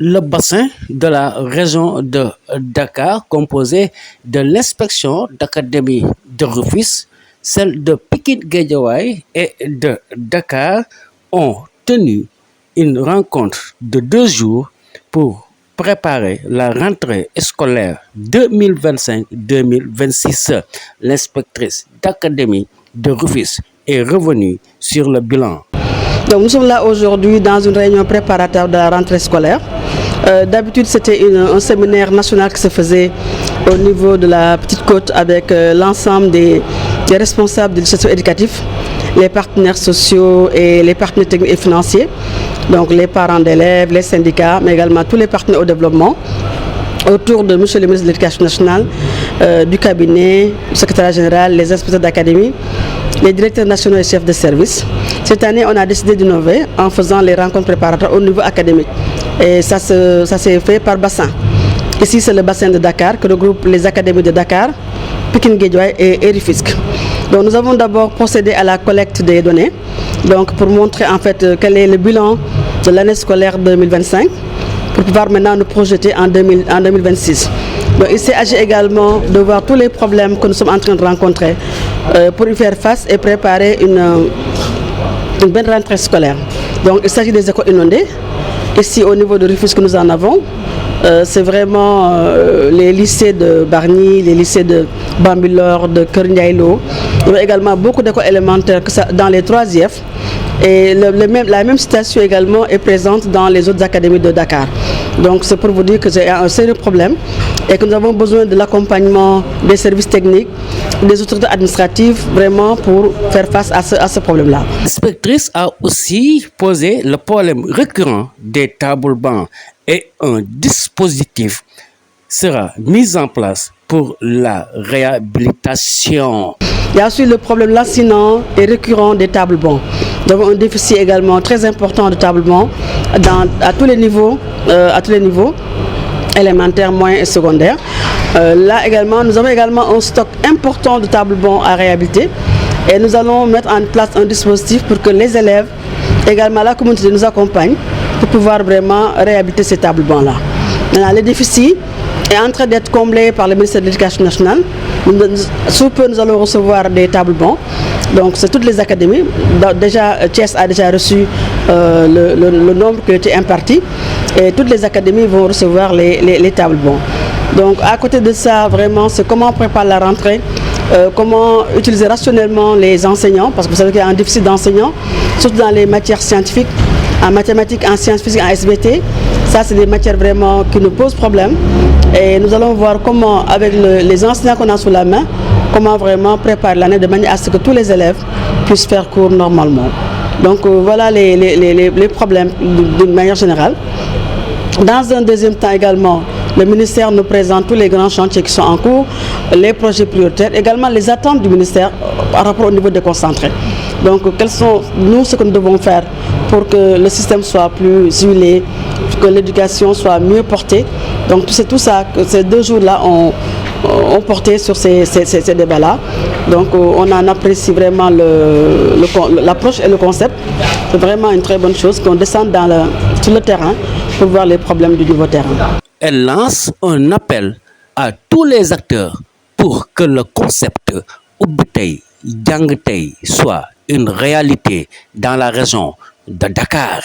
Le bassin de la région de Dakar, composé de l'inspection d'académie de Rufisque, celle de Pikine-Guédiawaye et de Dakar, ont tenu une rencontre de 2 jours pour préparer la rentrée scolaire 2025-2026. L'inspectrice d'académie de Rufisque est revenue sur le bilan. Donc nous sommes là aujourd'hui dans une réunion préparatoire de la rentrée scolaire. D'habitude, c'était un séminaire national qui se faisait au niveau de la Petite Côte avec l'ensemble des responsables des institutions éducatifs, les partenaires sociaux et les partenaires techniques et financiers, donc les parents d'élèves, les syndicats, mais également tous les partenaires au développement, autour de M. le ministre de l'Éducation nationale, du cabinet, du secrétaire général, les inspecteurs d'académie, les directeurs nationaux et chefs de service. Cette année, on a décidé d'innover en faisant les rencontres préparatoires au niveau académique. Et ça s'est fait par bassin. Ici, c'est le bassin de Dakar qui regroupe les académies de Dakar, Pikine-Guédiawaye et Rufisque. Donc, nous avons d'abord procédé à la collecte des données, donc pour montrer en fait quel est le bilan de l'année scolaire 2025, pour pouvoir maintenant nous projeter en 2026. Donc, il s'agit également de voir tous les problèmes que nous sommes en train de rencontrer pour y faire face et préparer une bonne rentrée scolaire. Donc, il s'agit des écoles inondées. Ici, au niveau de Rufisque, nous en avons. C'est vraiment les lycées de Bargny, les lycées de Bambilor, de Keur-Ndiaye-Lo. Il y a également beaucoup d'écoles élémentaires dans les 3 IEF. Et la même situation également est présente dans les autres académies de Dakar. Donc c'est pour vous dire que c'est un sérieux problème et que nous avons besoin de l'accompagnement des services techniques, des autorités administratives, vraiment pour faire face à ce problème-là. L'inspectrice a aussi posé le problème récurrent des tables-bancs et un dispositif sera mis en place pour la réhabilitation. Il y a aussi le problème lancinant et récurrent des tables-bancs. Nous avons un déficit également très important de tables-bancs à tous les niveaux, élémentaires, moyens et secondaires. Là également, nous avons également un stock important de tables-bancs à réhabiliter et nous allons mettre en place un dispositif pour que les élèves, également la communauté nous accompagnent pour pouvoir vraiment réhabiliter ces tables-bancs-là. Le déficit est en train d'être comblé par le ministère de l'Éducation nationale. Sous peu, nous allons recevoir des tables-bancs. Donc, c'est toutes les académies. Déjà, Thiès a déjà reçu le nombre qui a été imparti. Et toutes les académies vont recevoir les tables-bancs. Donc, à côté de ça, vraiment, c'est comment on prépare la rentrée, comment utiliser rationnellement les enseignants, parce que vous savez qu'il y a un déficit d'enseignants, surtout dans les matières scientifiques, en mathématiques, en sciences physiques, en SVT. Ça, c'est des matières vraiment qui nous posent problème. Et nous allons voir comment, avec les enseignants qu'on a sous la main, comment vraiment préparer l'année de manière à ce que tous les élèves puissent faire cours normalement. Donc voilà les problèmes d'une manière générale. Dans un deuxième temps également, le ministère nous présente tous les grands chantiers qui sont en cours, les projets prioritaires, également les attentes du ministère par rapport au niveau déconcentré. Donc, quels sont, nous, ce que nous devons faire pour que le système soit plus huilé, que l'éducation soit mieux portée. Donc, c'est tout ça que ces 2 jours-là ont porté sur ces débats-là. Donc, on en apprécie vraiment l'approche et le concept. C'est vraiment une très bonne chose qu'on descende sur le terrain pour voir les problèmes du nouveau terrain. Elle lance un appel à tous les acteurs pour que le concept Ubbi Jang Tay soit une réalité dans la région de Dakar.